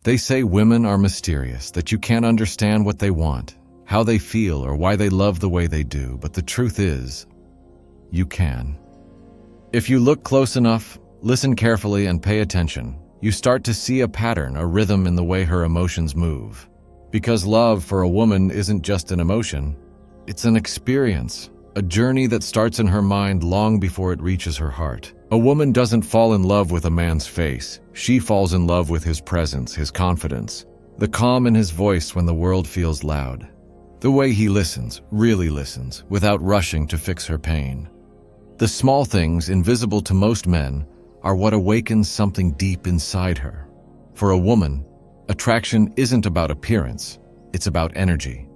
They say women are mysterious, that you can't understand what they want, how they feel, or why they love the way they do, but the truth is, you can. If you look close enough, listen carefully, and pay attention, you start to see a pattern, a rhythm in the way her emotions move. Because love for a woman isn't just an emotion, it's an experience, a journey that starts in her mind long before it reaches her heart. A woman doesn't fall in love with a man's face. She falls in love with his presence, his confidence, the calm in his voice when the world feels loud. The way he listens, really listens, without rushing to fix her pain. The small things, invisible to most men, are what awakens something deep inside her. For a woman, attraction isn't about appearance, it's about energy.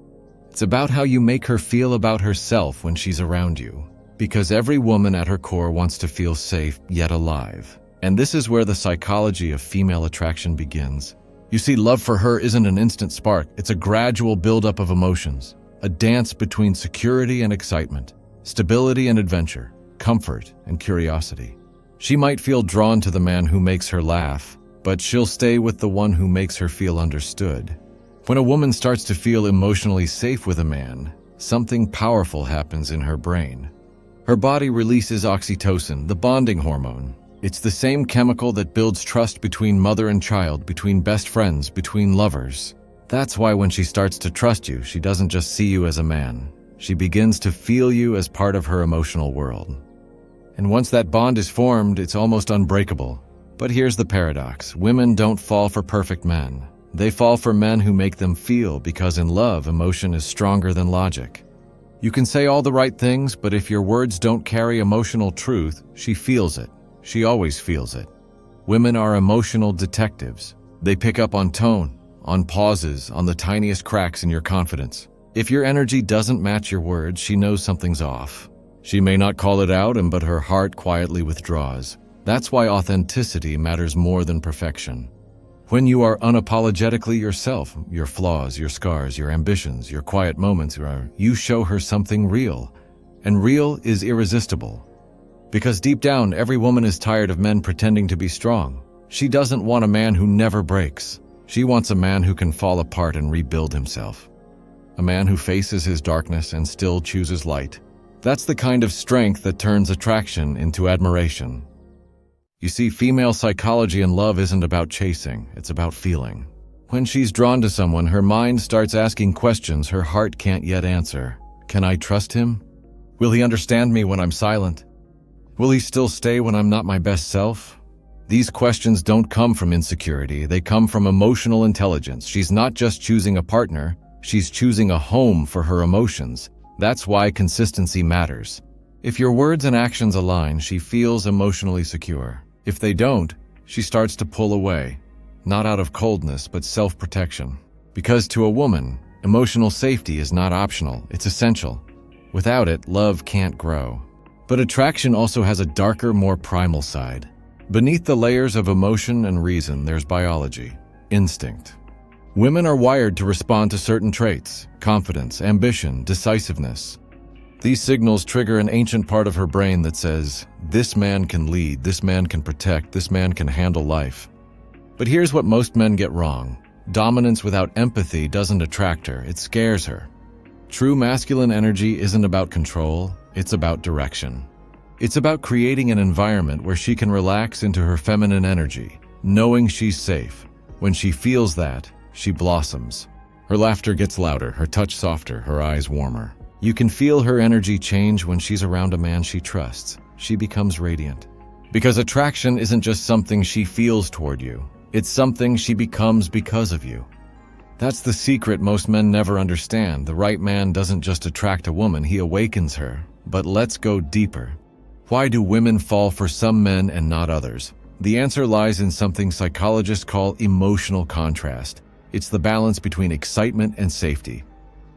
It's about how you make her feel about herself when she's around you. Because every woman at her core wants to feel safe yet alive. And this is where the psychology of female attraction begins. You see, love for her isn't an instant spark, it's a gradual buildup of emotions, a dance between security and excitement, stability and adventure, comfort and curiosity. She might feel drawn to the man who makes her laugh, but she'll stay with the one who makes her feel understood. When a woman starts to feel emotionally safe with a man, something powerful happens in her brain. Her body releases oxytocin, the bonding hormone. It's the same chemical that builds trust between mother and child, between best friends, between lovers. That's why when she starts to trust you, she doesn't just see you as a man. She begins to feel you as part of her emotional world. And once that bond is formed, it's almost unbreakable. But here's the paradox. Women don't fall for perfect men. They fall for men who make them feel, because in love, emotion is stronger than logic. You can say all the right things, but if your words don't carry emotional truth, she feels it. She always feels it. Women are emotional detectives. They pick up on tone, on pauses, on the tiniest cracks in your confidence. If your energy doesn't match your words, she knows something's off. She may not call it out, but her heart quietly withdraws. That's why authenticity matters more than perfection. When you are unapologetically yourself, your flaws, your scars, your ambitions, your quiet moments, you show her something real. And real is irresistible. Because deep down, every woman is tired of men pretending to be strong. She doesn't want a man who never breaks. She wants a man who can fall apart and rebuild himself. A man who faces his darkness and still chooses light. That's the kind of strength that turns attraction into admiration. You see, female psychology in love isn't about chasing, it's about feeling. When she's drawn to someone, her mind starts asking questions her heart can't yet answer. Can I trust him? Will he understand me when I'm silent? Will he still stay when I'm not my best self? These questions don't come from insecurity, they come from emotional intelligence. She's not just choosing a partner, she's choosing a home for her emotions. That's why consistency matters. If your words and actions align, she feels emotionally secure. If they don't, she starts to pull away, not out of coldness, but self-protection. Because to a woman, emotional safety is not optional, it's essential. Without it, love can't grow. But attraction also has a darker, more primal side. Beneath the layers of emotion and reason, there's biology, instinct. Women are wired to respond to certain traits: confidence, ambition, decisiveness. These signals trigger an ancient part of her brain that says, this man can lead, this man can protect, this man can handle life. But here's what most men get wrong. Dominance without empathy doesn't attract her, it scares her. True masculine energy isn't about control, it's about direction. It's about creating an environment where she can relax into her feminine energy, knowing she's safe. When she feels that, she blossoms. Her laughter gets louder, her touch softer, her eyes warmer. You can feel her energy change when she's around a man she trusts. She becomes radiant. Because attraction isn't just something she feels toward you. It's something she becomes because of you. That's the secret most men never understand. The right man doesn't just attract a woman, he awakens her. But let's go deeper. Why do women fall for some men and not others? The answer lies in something psychologists call emotional contrast. It's the balance between excitement and safety.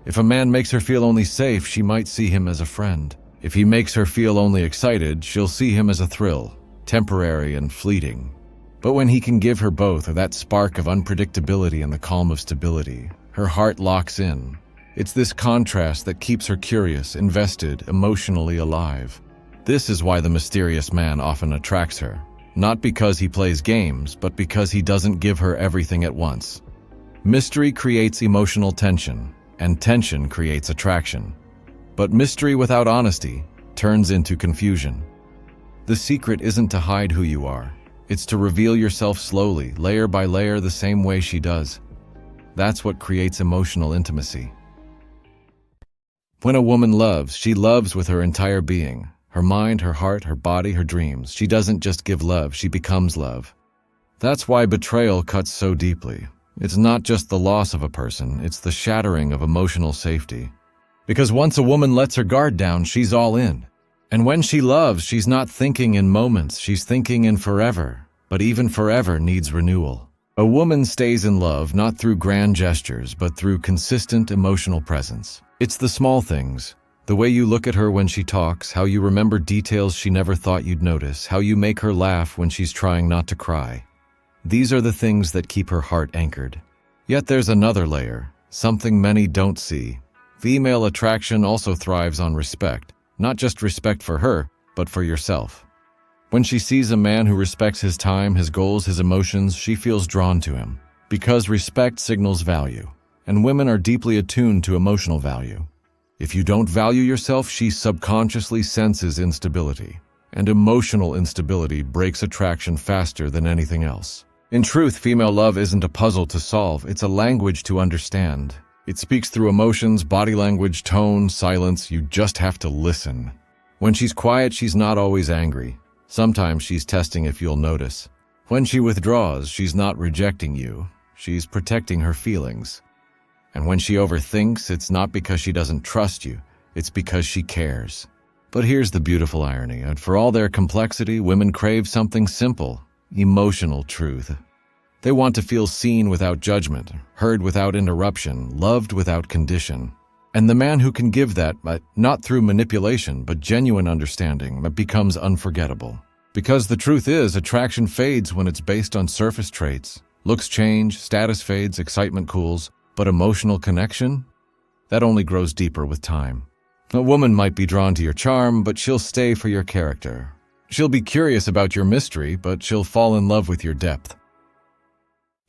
If a man makes her feel only safe, she might see him as a friend. If he makes her feel only excited, she'll see him as a thrill, temporary and fleeting. But when he can give her both, or that spark of unpredictability and the calm of stability, her heart locks in. It's this contrast that keeps her curious, invested, emotionally alive. This is why the mysterious man often attracts her. not because he plays games, but because he doesn't give her everything at once. Mystery creates emotional tension, and tension creates attraction. But mystery without honesty turns into confusion. The secret isn't to hide who you are. It's to reveal yourself slowly, layer by layer, the same way she does. That's what creates emotional intimacy. When a woman loves, she loves with her entire being. Her mind, her heart, her body, her dreams. She doesn't just give love, she becomes love. That's why betrayal cuts so deeply. It's not just the loss of a person, it's the shattering of emotional safety. Because once a woman lets her guard down, she's all in. And when she loves, she's not thinking in moments, she's thinking in forever. But even forever needs renewal. A woman stays in love not through grand gestures, but through consistent emotional presence. It's the small things. The way you look at her when she talks, how you remember details she never thought you'd notice, how you make her laugh when she's trying not to cry. These are the things that keep her heart anchored. Yet there's another layer, something many don't see. Female attraction also thrives on respect. Not just respect for her, but for yourself. When she sees a man who respects his time, his goals, his emotions, she feels drawn to him. Because respect signals value, and women are deeply attuned to emotional value. If you don't value yourself, she subconsciously senses instability. And emotional instability breaks attraction faster than anything else. In truth, female love isn't a puzzle to solve, it's a language to understand. It speaks through emotions, body language, tone, silence. You just have to listen. When she's quiet, she's not always angry. Sometimes she's testing if you'll notice. When she withdraws, she's not rejecting you. She's protecting her feelings. And when she overthinks, it's not because she doesn't trust you. It's because she cares. But here's the beautiful irony. And for all their complexity, women crave something simple, emotional truth. They want to feel seen without judgment, heard without interruption, loved without condition. And the man who can give that, not through manipulation, but genuine understanding, becomes unforgettable. Because the truth is, attraction fades when it's based on surface traits. Looks change, status fades, excitement cools, but emotional connection? That only grows deeper with time. A woman might be drawn to your charm, but she'll stay for your character. She'll be curious about your mystery, but she'll fall in love with your depth.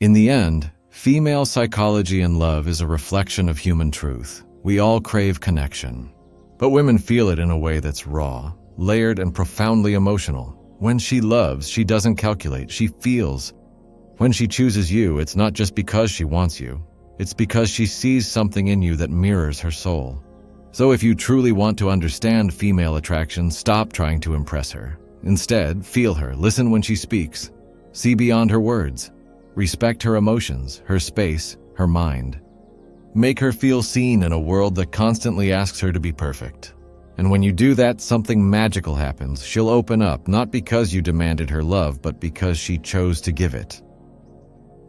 In the end, female psychology and love is a reflection of human truth. We all crave connection. But women feel it in a way that's raw, layered, and profoundly emotional. When she loves, she doesn't calculate, she feels. When she chooses you, it's not just because she wants you. It's because she sees something in you that mirrors her soul. So if you truly want to understand female attraction, stop trying to impress her. Instead, feel her, listen when she speaks. See beyond her words. Respect her emotions, her space, her mind. Make her feel seen in a world that constantly asks her to be perfect. And when you do that, something magical happens. She'll open up, not because you demanded her love, but because she chose to give it.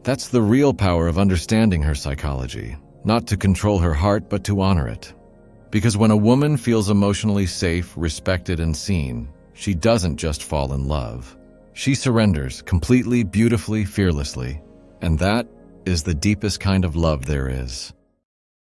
That's the real power of understanding her psychology. Not to control her heart, but to honor it. Because when a woman feels emotionally safe, respected, and seen, she doesn't just fall in love. She surrenders completely, beautifully, fearlessly. And that is the deepest kind of love there is.